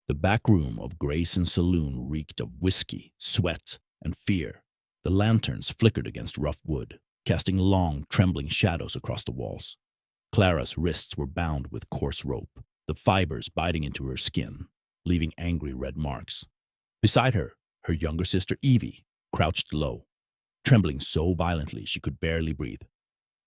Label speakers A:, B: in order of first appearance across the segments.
A: The back room of Grayson's saloon reeked of whiskey, sweat, and fear. The lanterns flickered against rough wood, casting long, trembling shadows across the walls. Clara's wrists were bound with coarse rope, the fibers biting into her skin, leaving angry red marks. Beside her, her younger sister Eevee crouched low, trembling so violently she could barely breathe.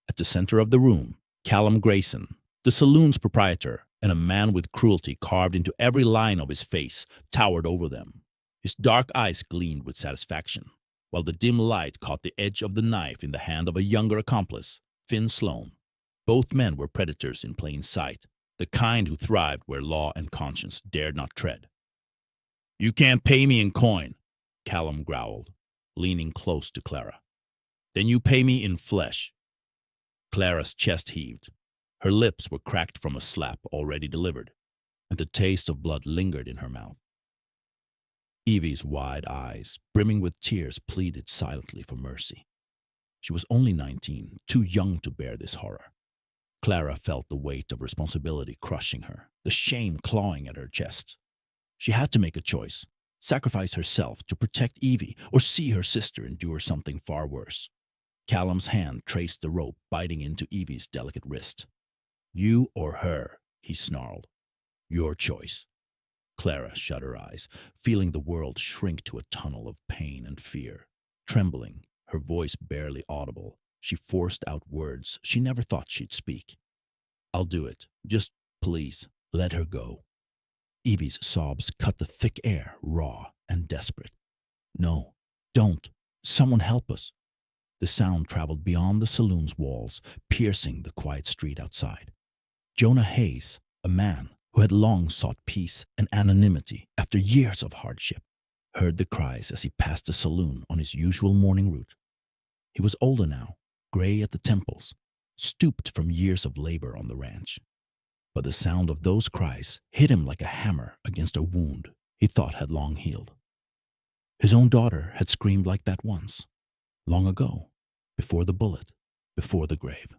A: At the center of the room, Callum Grayson, the saloon's proprietor, and a man with cruelty carved into every line of his face, towered over them. His dark eyes gleamed with satisfaction, while the dim light caught the edge of the knife in the hand of a younger accomplice, Finn Sloane. Both men were predators in plain sight, the kind who thrived where law and conscience dared not tread. "You can't pay me in coin," Callum growled, leaning close to Clara. "Then you pay me in flesh." Clara's chest heaved. Her lips were cracked from a slap already delivered, and the taste of blood lingered in her mouth. Eevee's wide eyes, brimming with tears, pleaded silently for mercy. She was only 19, too young to bear this horror. Clara felt the weight of responsibility crushing her, the shame clawing at her chest. She had to make a choice, sacrifice herself to protect Eevee, or see her sister endure something far worse. Callum's hand traced the rope biting into Eevee's delicate wrist. "You or her," he snarled. "Your choice." Clara shut her eyes, feeling the world shrink to a tunnel of pain and fear. Trembling, her voice barely audible, she forced out words she never thought she'd speak. "I'll do it. Just please, let her go." Eevee's sobs cut the thick air, raw and desperate. "No, don't. Someone help us." The sound traveled beyond the saloon's walls, piercing the quiet street outside. Jonah Hayes, a man who had long sought peace and anonymity after years of hardship, heard the cries as he passed the saloon on his usual morning route. He was older now, gray at the temples, stooped from years of labor on the ranch. But the sound of those cries hit him like a hammer against a wound he thought had long healed. His own daughter had screamed like that once, long ago, before the bullet, before the grave.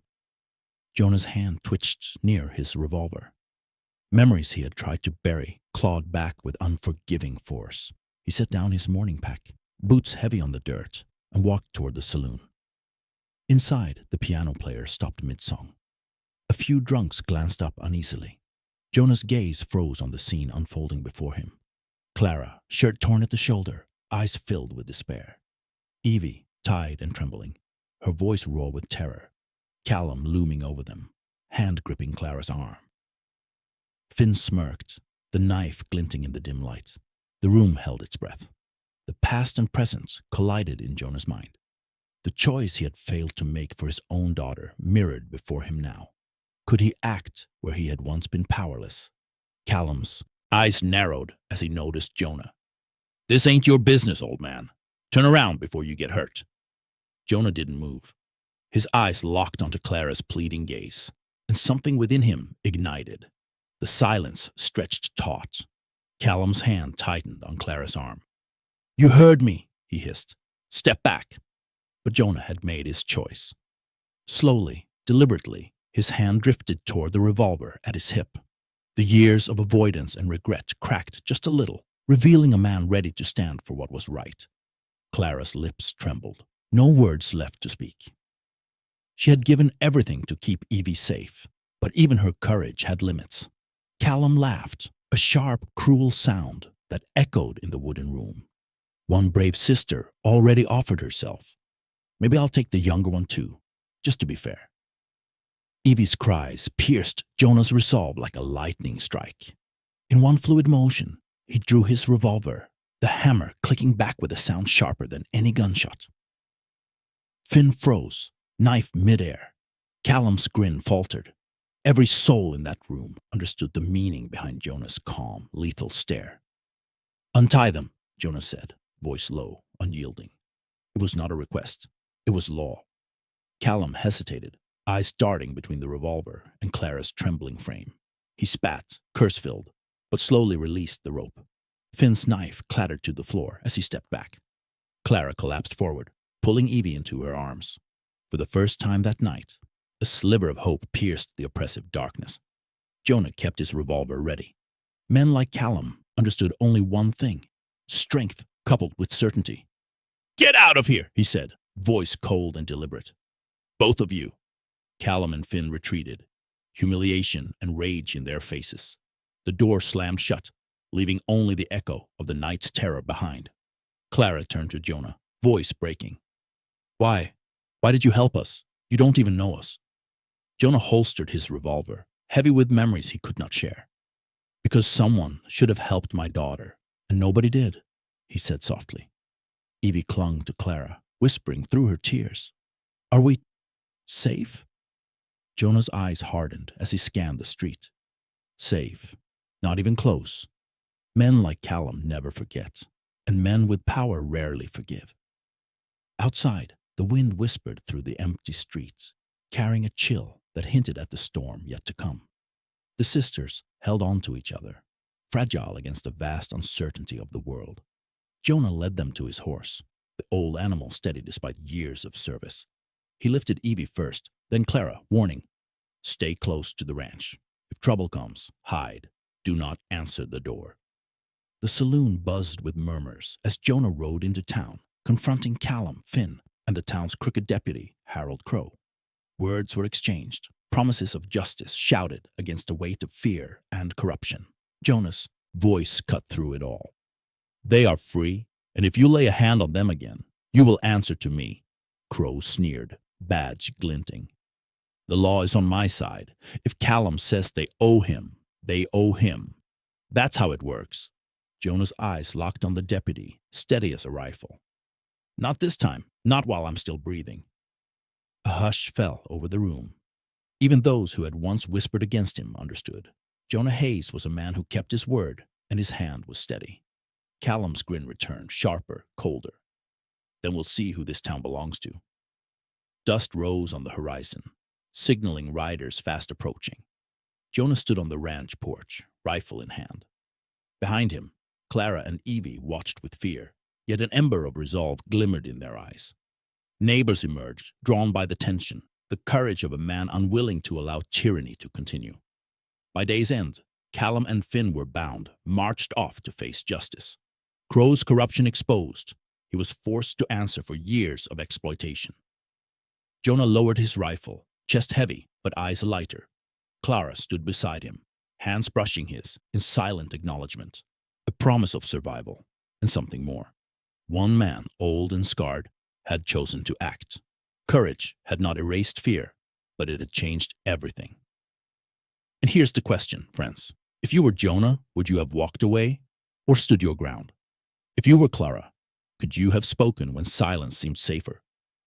A: Jonah's hand twitched near his revolver. Memories he had tried to bury clawed back with unforgiving force. He set down his morning pack, boots heavy on the dirt, and walked toward the saloon. Inside, the piano player stopped mid-song. A few drunks glanced up uneasily. Jonah's gaze froze on the scene unfolding before him. Clara, shirt torn at the shoulder, eyes filled with despair. Eevee, tied and trembling, her voice raw with terror. Callum looming over them, hand gripping Clara's arm. Finn smirked, the knife glinting in the dim light. The room held its breath. The past and present collided in Jonah's mind. The choice he had failed to make for his own daughter mirrored before him now. Could he act where he had once been powerless? Callum's eyes narrowed as he noticed Jonah. "This ain't your business, old man. Turn around before you get hurt." Jonah didn't move. His eyes locked onto Clara's pleading gaze, and something within him ignited. The silence stretched taut. Callum's hand tightened on Clara's arm. "You heard me," he hissed. "Step back." But Jonah had made his choice. Slowly, deliberately, his hand drifted toward the revolver at his hip. The years of avoidance and regret cracked just a little, revealing a man ready to stand for what was right. Clara's lips trembled, no words left to speak. She had given everything to keep Eevee safe, but even her courage had limits. Callum laughed, a sharp, cruel sound that echoed in the wooden room. One brave sister already offered herself. Maybe I'll take the younger one too, just to be fair. Eevee's cries pierced Jonah's resolve like a lightning strike. In one fluid motion, he drew his revolver, the hammer clicking back with a sound sharper than any gunshot. Finn froze, knife midair. Callum's grin faltered. Every soul in that room understood the meaning behind Jonah's calm, lethal stare. "Untie them," Jonah said, voice low, unyielding. It was not a request. It was law. Callum hesitated, eyes darting between the revolver and Clara's trembling frame. He spat, curse-filled, but slowly released the rope. Finn's knife clattered to the floor as he stepped back. Clara collapsed forward, pulling Eevee into her arms. For the first time that night, a sliver of hope pierced the oppressive darkness. Jonah kept his revolver ready. Men like Callum understood only one thing: strength coupled with certainty. "Get out of here," he said, voice cold and deliberate. "Both of you." Callum and Finn retreated, humiliation and rage in their faces. The door slammed shut, leaving only the echo of the night's terror behind. Clara turned to Jonah, voice breaking. "Why? Why did you help us? You don't even know us." Jonah holstered his revolver, heavy with memories he could not share. "Because someone should have helped my daughter, and nobody did," he said softly. Eevee clung to Clara, whispering through her tears. "Are we safe?" Jonah's eyes hardened as he scanned the street. Safe. Not even close. Men like Callum never forget, and men with power rarely forgive. Outside, the wind whispered through the empty streets, carrying a chill that hinted at the storm yet to come. The sisters held on to each other, fragile against the vast uncertainty of the world. Jonah led them to his horse, the old animal steady despite years of service. He lifted Eevee first, then Clara, warning, "Stay close to the ranch. If trouble comes, hide. Do not answer the door." The saloon buzzed with murmurs as Jonah rode into town, confronting Callum, Finn, and the town's crooked deputy, Harold Crow. Words were exchanged, promises of justice shouted against a weight of fear and corruption. Jonah's voice cut through it all. "They are free, and if you lay a hand on them again, you will answer to me." Crow sneered, badge glinting. "The law is on my side. If Callum says they owe him, they owe him. That's how it works." Jonah's eyes locked on the deputy, steady as a rifle. "Not this time, not while I'm still breathing." A hush fell over the room. Even those who had once whispered against him understood. Jonah Hayes was a man who kept his word, and his hand was steady. Callum's grin returned, sharper, colder. "Then we'll see who this town belongs to." Dust rose on the horizon, signaling riders fast approaching. Jonah stood on the ranch porch, rifle in hand. Behind him, Clara and Eevee watched with fear, yet an ember of resolve glimmered in their eyes. Neighbors emerged, drawn by the tension, the courage of a man unwilling to allow tyranny to continue. By day's end, Callum and Finn were bound, marched off to face justice. Crow's corruption exposed, he was forced to answer for years of exploitation. Jonah lowered his rifle, chest heavy but eyes lighter. Clara stood beside him, hands brushing his, in silent acknowledgement. A promise of survival, and something more. One man, old and scarred, had chosen to act. Courage had not erased fear, but it had changed everything. And here's the question, friends. If you were Jonah, would you have walked away or stood your ground? If you were Clara, could you have spoken when silence seemed safer?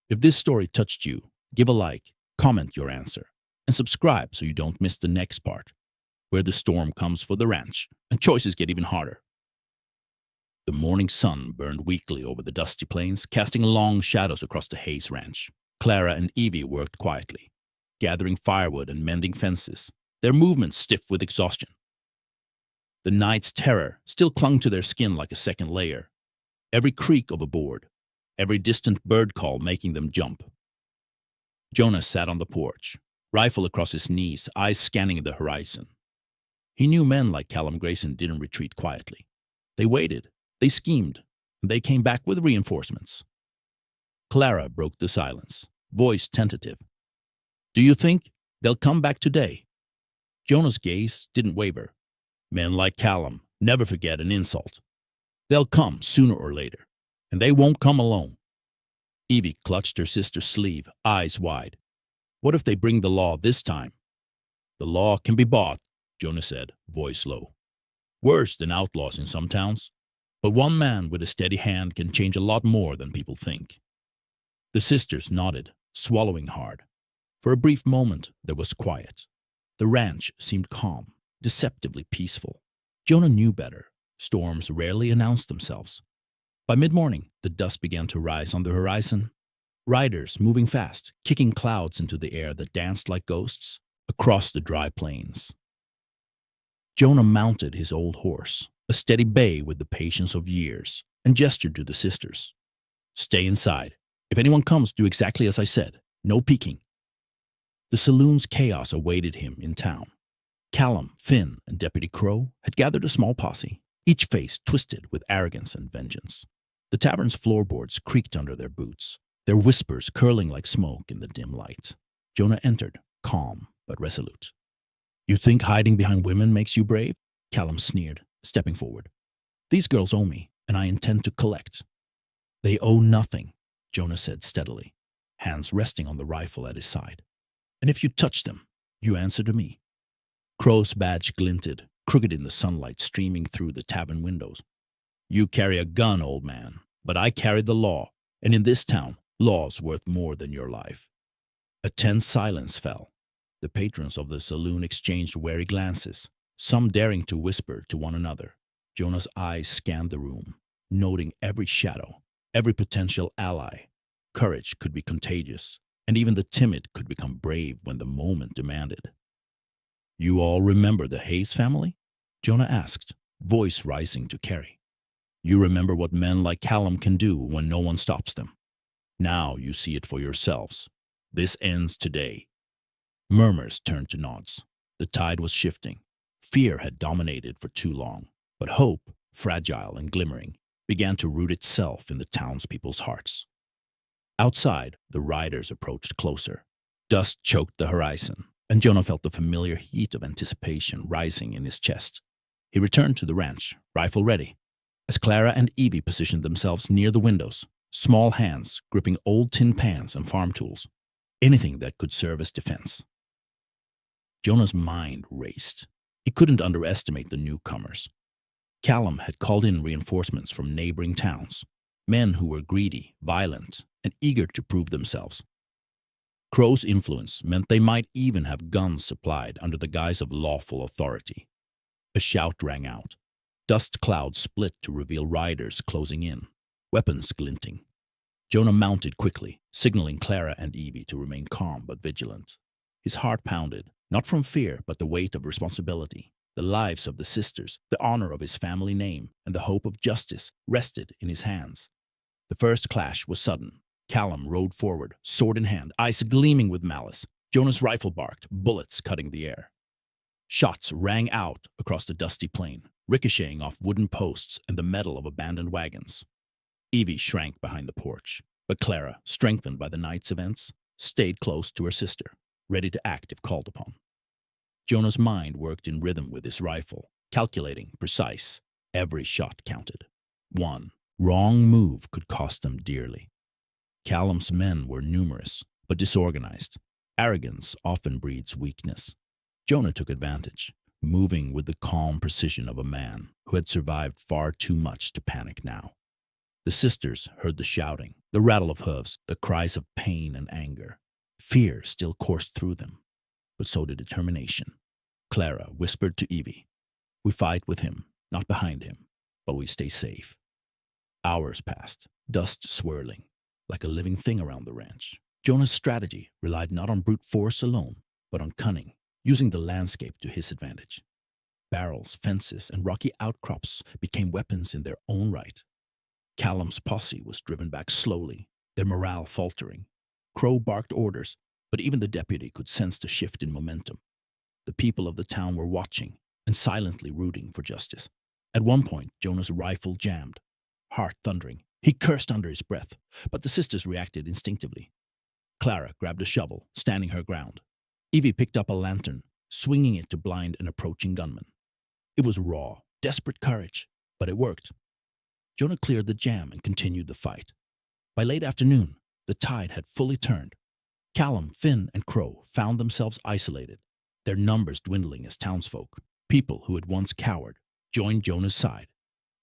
A: If this story touched you, give a like, comment your answer, and subscribe so you don't miss the next part, where the storm comes for the ranch and choices get even harder. The morning sun burned weakly over the dusty plains, casting long shadows across the Haze Ranch. Clara and Eevee worked quietly, gathering firewood and mending fences, their movements stiff with exhaustion. The night's terror still clung to their skin like a second layer, every creak of a board, every distant bird call making them jump. Jonah sat on the porch, rifle across his knees, eyes scanning the horizon. He knew men like Callum Grayson didn't retreat quietly. They waited, they schemed, and they came back with reinforcements. Clara broke the silence, voice tentative. "Do you think they'll come back today?" Jonah's gaze didn't waver. "Men like Callum never forget an insult. They'll come sooner or later, and they won't come alone." Eevee clutched her sister's sleeve, eyes wide. "What if they bring the law this time?" "The law can be bought," Jonah said, voice low. "Worse than outlaws in some towns. But one man with a steady hand can change a lot more than people think." The sisters nodded, swallowing hard. For a brief moment, there was quiet. The ranch seemed calm, deceptively peaceful. Jonah knew better. Storms rarely announced themselves. By mid-morning, the dust began to rise on the horizon. Riders moving fast, kicking clouds into the air that danced like ghosts across the dry plains. Jonah mounted his old horse, a steady bay with the patience of years, and gestured to the sisters. "Stay inside. If anyone comes, do exactly as I said. No peeking." The saloon's chaos awaited him in town. Callum, Finn, and Deputy Crow had gathered a small posse, each face twisted with arrogance and vengeance. The tavern's floorboards creaked under their boots, their whispers curling like smoke in the dim light. Jonah entered, calm but resolute. "You think hiding behind women makes you brave?" Callum sneered, stepping forward. "These girls owe me, and I intend to collect." "They owe nothing," Jonah said steadily, hands resting on the rifle at his side. "And if you touch them, you answer to me." Crow's badge glinted, crooked in the sunlight streaming through the tavern windows. "You carry a gun, old man, but I carry the law, and in this town, law's worth more than your life." A tense silence fell. The patrons of the saloon exchanged wary glances, some daring to whisper to one another. Jonah's eyes scanned the room, noting every shadow, every potential ally. Courage could be contagious, and even the timid could become brave when the moment demanded. "You all remember the Hayes family?" Jonah asked, voice rising to carry. "You remember what men like Callum can do when no one stops them. Now you see it for yourselves. This ends today." Murmurs turned to nods. The tide was shifting. Fear had dominated for too long, but hope, fragile and glimmering, began to root itself in the townspeople's hearts. Outside, the riders approached closer. Dust choked the horizon, and Jonah felt the familiar heat of anticipation rising in his chest. He returned to the ranch, rifle ready. As Clara and Eevee positioned themselves near the windows, small hands gripping old tin pans and farm tools, anything that could serve as defense. Jonah's mind raced. He couldn't underestimate the newcomers. Callum had called in reinforcements from neighboring towns, men who were greedy, violent, and eager to prove themselves. Crow's influence meant they might even have guns supplied under the guise of lawful authority. A shout rang out. Dust clouds split to reveal riders closing in, weapons glinting. Jonah mounted quickly, signaling Clara and Eevee to remain calm but vigilant. His heart pounded, not from fear but the weight of responsibility. The lives of the sisters, the honor of his family name, and the hope of justice rested in his hands. The first clash was sudden. Callum rode forward, sword in hand, eyes gleaming with malice. Jonah's rifle barked, bullets cutting the air. Shots rang out across the dusty plain, ricocheting off wooden posts and the metal of abandoned wagons. Eevee shrank behind the porch, but Clara, strengthened by the night's events, stayed close to her sister, ready to act if called upon. Jonah's mind worked in rhythm with his rifle, calculating, precise. Every shot counted. One wrong move could cost them dearly. Callum's men were numerous, but disorganized. Arrogance often breeds weakness. Jonah took advantage, moving with the calm precision of a man who had survived far too much to panic now. The sisters heard the shouting, the rattle of hooves, the cries of pain and anger. Fear still coursed through them, but so did determination. Clara whispered to Eevee, "We fight with him, not behind him, but we stay safe." Hours passed, dust swirling, like a living thing around the ranch. Jonah's strategy relied not on brute force alone, but on cunning, using the landscape to his advantage. Barrels, fences, and rocky outcrops became weapons in their own right. Callum's posse was driven back slowly, their morale faltering. Crow barked orders, but even the deputy could sense the shift in momentum. The people of the town were watching and silently rooting for justice. At one point, Jonah's rifle jammed, heart thundering. He cursed under his breath, but the sisters reacted instinctively. Clara grabbed a shovel, standing her ground. Eevee picked up a lantern, swinging it to blind an approaching gunman. It was raw, desperate courage, but it worked. Jonah cleared the jam and continued the fight. By late afternoon, the tide had fully turned. Callum, Finn, and Crow found themselves isolated, their numbers dwindling as townsfolk. People who had once cowered joined Jonah's side.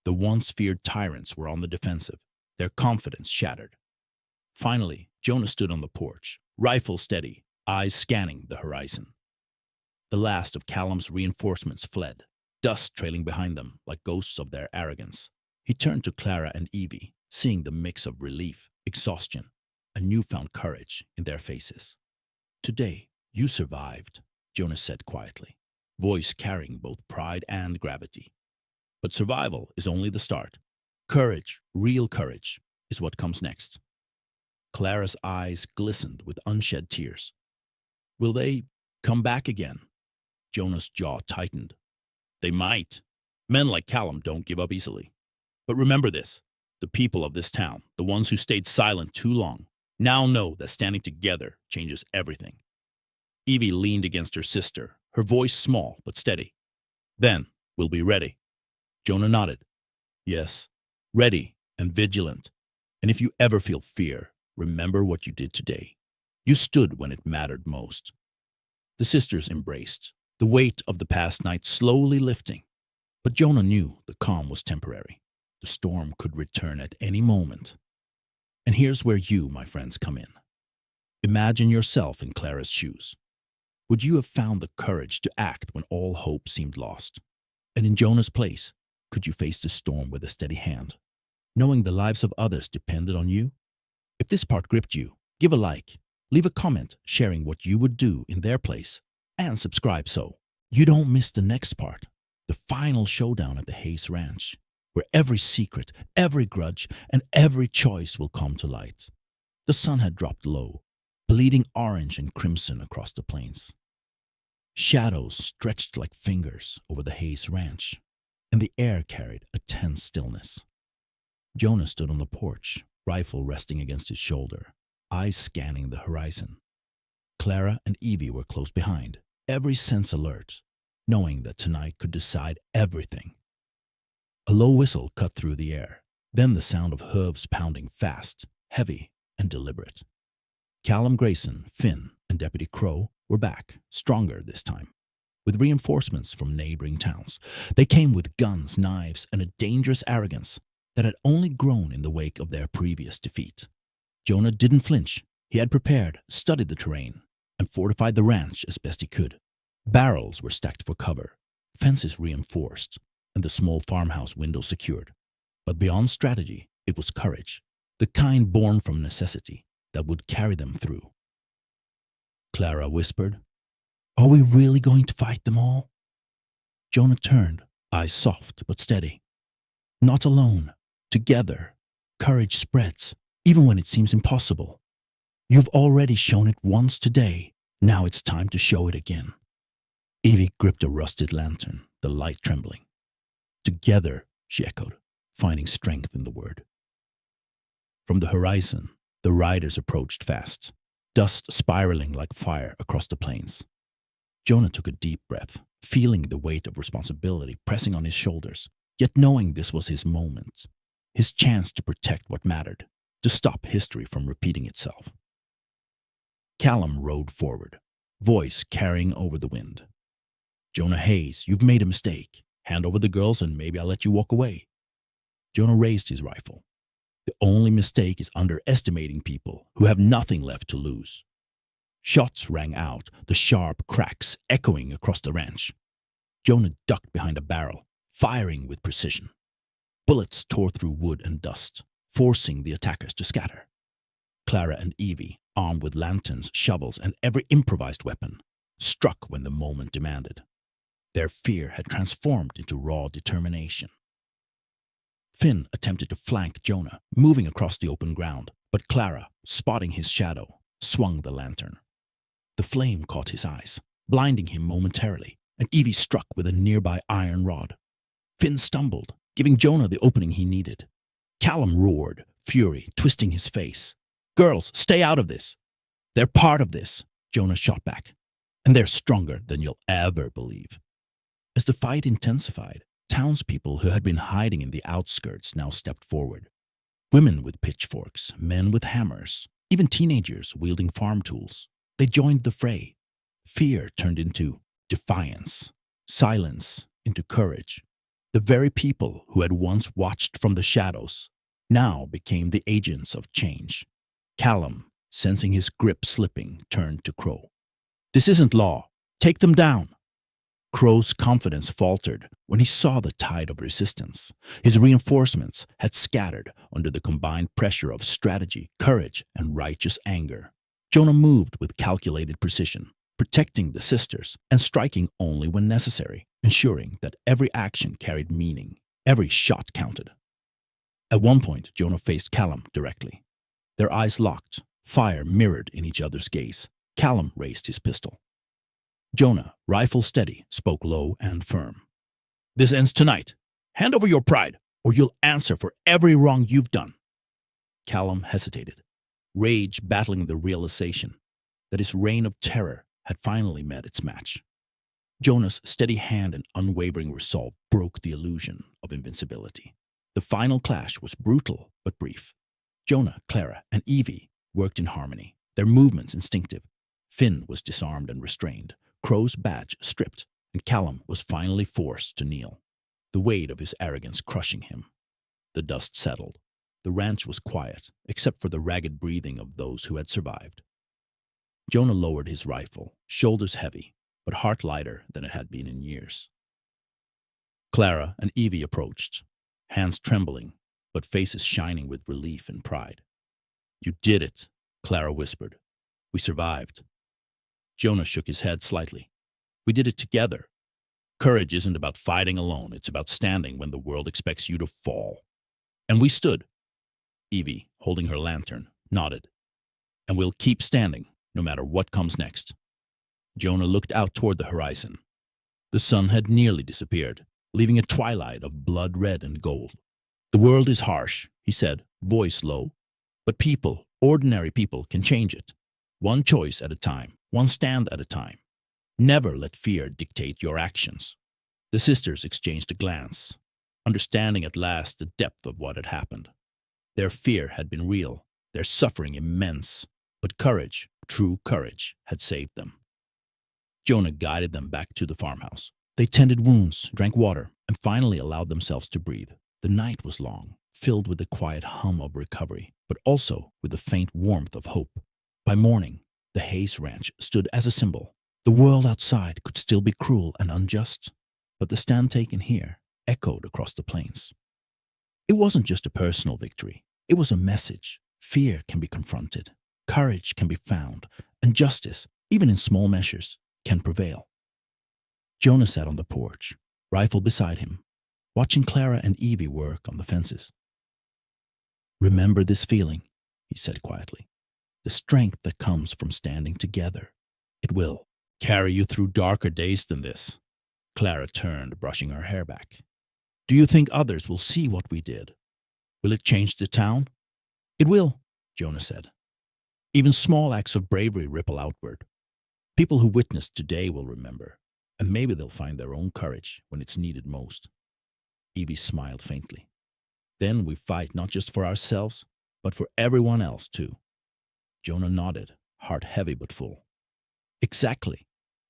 A: The once feared tyrants were on the defensive, their confidence shattered. Finally, Jonah stood on the porch, rifle steady, eyes scanning the horizon. The last of Callum's reinforcements fled, dust trailing behind them like ghosts of their arrogance. He turned to Clara and Eevee, seeing the mix of relief, exhaustion, and newfound courage in their faces. "Today, you survived," Jonah said quietly, voice carrying both pride and gravity. "But survival is only the start. Courage, real courage, is what comes next." Clara's eyes glistened with unshed tears. "Will they come back again?" Jonah's jaw tightened. "They might. Men like Callum don't give up easily. But remember this, the people of this town, the ones who stayed silent too long, now know that standing together changes everything. Eevee leaned against her sister, her voice small but steady. Then, we'll be ready. Jonah nodded. Yes, ready and vigilant. And if you ever feel fear, remember what you did today. You stood when it mattered most. The sisters embraced, the weight of the past night slowly lifting. But Jonah knew the calm was temporary. The storm could return at any moment. And here's where you, my friends, come in. Imagine yourself in Clara's shoes. Would you have found the courage to act when all hope seemed lost? And in Jonah's place, could you face the storm with a steady hand, knowing the lives of others depended on you? If this part gripped you, give a like, leave a comment sharing what you would do in their place, and subscribe so you don't miss the next part, the final showdown at the Haze Ranch, where every secret, every grudge, and every choice will come to light. The sun had dropped low, bleeding orange and crimson across the plains. Shadows stretched like fingers over the Haze Ranch, and the air carried a tense stillness. Jonah stood on the porch, rifle resting against his shoulder, eyes scanning the horizon. Clara and Eevee were close behind, every sense alert, knowing that tonight could decide everything. A low whistle cut through the air, then the sound of hooves pounding fast, heavy, and deliberate. Callum Grayson, Finn, and Deputy Crow were back, stronger this time, with reinforcements from neighboring towns. They came with guns, knives, and a dangerous arrogance that had only grown in the wake of their previous defeat. Jonah didn't flinch. He had prepared, studied the terrain, and fortified the ranch as best he could. Barrels were stacked for cover, fences reinforced, and the small farmhouse windows secured. But beyond strategy, it was courage, the kind born from necessity that would carry them through. Clara whispered, "Are we really going to fight them all?" Jonah turned, eyes soft but steady. "Not alone. Together. Courage spreads, even when it seems impossible. You've already shown it once today. Now it's time to show it again." Eevee gripped a rusted lantern, the light trembling. "Together," she echoed, finding strength in the word. From the horizon, the riders approached fast, dust spiraling like fire across the plains. Jonah took a deep breath, feeling the weight of responsibility pressing on his shoulders, yet knowing this was his moment, his chance to protect what mattered, to stop history from repeating itself. Callum rode forward, voice carrying over the wind. "Jonah Hayes, you've made a mistake. Hand over the girls and maybe I'll let you walk away." Jonah raised his rifle. The only mistake is underestimating people who have nothing left to lose. Shots rang out, the sharp cracks echoing across the ranch. Jonah ducked behind a barrel, firing with precision. Bullets tore through wood and dust, forcing the attackers to scatter. Clara and Eevee, armed with lanterns, shovels, and every improvised weapon, struck when the moment demanded. Their fear had transformed into raw determination. Finn attempted to flank Jonah, moving across the open ground, but Clara, spotting his shadow, swung the lantern. The flame caught his eyes, blinding him momentarily, and Eevee struck with a nearby iron rod. Finn stumbled, giving Jonah the opening he needed. Callum roared, fury twisting his face. "Girls, stay out of this." "They're part of this," Jonah shot back. "And they're stronger than you'll ever believe." As the fight intensified, townspeople who had been hiding in the outskirts now stepped forward. Women with pitchforks, men with hammers, even teenagers wielding farm tools. They joined the fray. Fear turned into defiance, silence into courage. The very people who had once watched from the shadows now became the agents of change. Callum, sensing his grip slipping, turned to Crow. "This isn't law. Take them down." Crow's confidence faltered when he saw the tide of resistance. His reinforcements had scattered under the combined pressure of strategy, courage, and righteous anger. Jonah moved with calculated precision, protecting the sisters and striking only when necessary, ensuring that every action carried meaning, every shot counted. At one point, Jonah faced Callum directly. Their eyes locked, fire mirrored in each other's gaze. Callum raised his pistol. Jonah, rifle steady, spoke low and firm. "This ends tonight. Hand over your pride, or you'll answer for every wrong you've done. Callum hesitated, rage battling the realization that his reign of terror had finally met its match. Jonah's steady hand and unwavering resolve broke the illusion of invincibility. The final clash was brutal but brief. Jonah, Clara, and Eevee worked in harmony, their movements instinctive. Finn was disarmed and restrained, Crow's badge stripped, and Callum was finally forced to kneel, the weight of his arrogance crushing him. The dust settled. The ranch was quiet, except for the ragged breathing of those who had survived. Jonah lowered his rifle, shoulders heavy, but heart lighter than it had been in years. Clara and Eevee approached, hands trembling, but faces shining with relief and pride. "You did it," Clara whispered. "We survived." Jonah shook his head slightly. "We did it together. Courage isn't about fighting alone, it's about standing when the world expects you to fall. And we stood." Eevee, holding her lantern, nodded. "And we'll keep standing, no matter what comes next." Jonah looked out toward the horizon. The sun had nearly disappeared, leaving a twilight of blood red and gold. "The world is harsh," he said, voice low. "But people, ordinary people, can change it. One choice at a time, one stand at a time. Never let fear dictate your actions." The sisters exchanged a glance, understanding at last the depth of what had happened. Their fear had been real, their suffering immense, but courage, true courage, had saved them. Jonah guided them back to the farmhouse. They tended wounds, drank water, and finally allowed themselves to breathe. The night was long, filled with the quiet hum of recovery, but also with the faint warmth of hope. By morning, the Haze Ranch stood as a symbol. The world outside could still be cruel and unjust, but the stand taken here echoed across the plains. It wasn't just a personal victory. It was a message. Fear can be confronted, courage can be found, and justice, even in small measures, can prevail. Jonah sat on the porch, rifle beside him, watching Clara and Eevee work on the fences. "Remember this feeling," he said quietly. "The strength that comes from standing together. It will carry you through darker days than this." Clara turned, brushing her hair back. "Do you think others will see what we did? Will it change the town?" "It will," Jonah said. "Even small acts of bravery ripple outward. People who witnessed today will remember, and maybe they'll find their own courage when it's needed most." Eevee smiled faintly. "Then we fight not just for ourselves, but for everyone else too." Jonah nodded, heart heavy but full. "Exactly.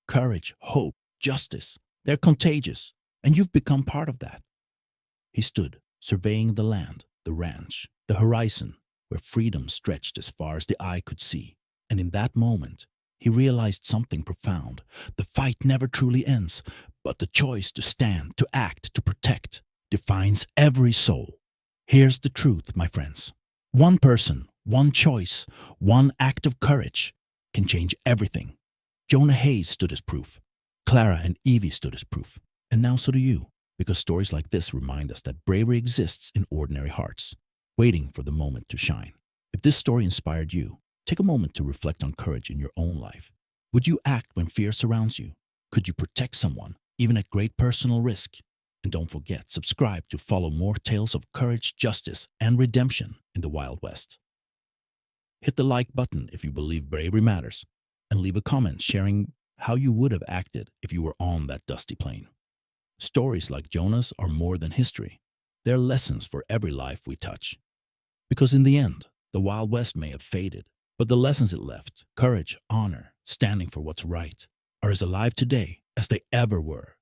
A: Courage, hope, justice, they're contagious, and you've become part of that." He stood, surveying the land, the ranch, the horizon, where freedom stretched as far as the eye could see. And in that moment, he realized something profound. The fight never truly ends, but the choice to stand, to act, to protect, defines every soul. Here's the truth, my friends. One person, one choice, one act of courage can change everything. Jonah Hayes stood as proof. Clara and Eevee stood as proof. And now so do you, because stories like this remind us that bravery exists in ordinary hearts, waiting for the moment to shine. If this story inspired you, take a moment to reflect on courage in your own life. Would you act when fear surrounds you? Could you protect someone, even at great personal risk? And don't forget, subscribe to follow more tales of courage, justice, and redemption in the Wild West. Hit the like button if you believe bravery matters, and leave a comment sharing how you would have acted if you were on that dusty plain. Stories like Jonah's are more than history. They're lessons for every life we touch. Because in the end, the Wild West may have faded, but the lessons it left, courage, honor, standing for what's right, are as alive today as they ever were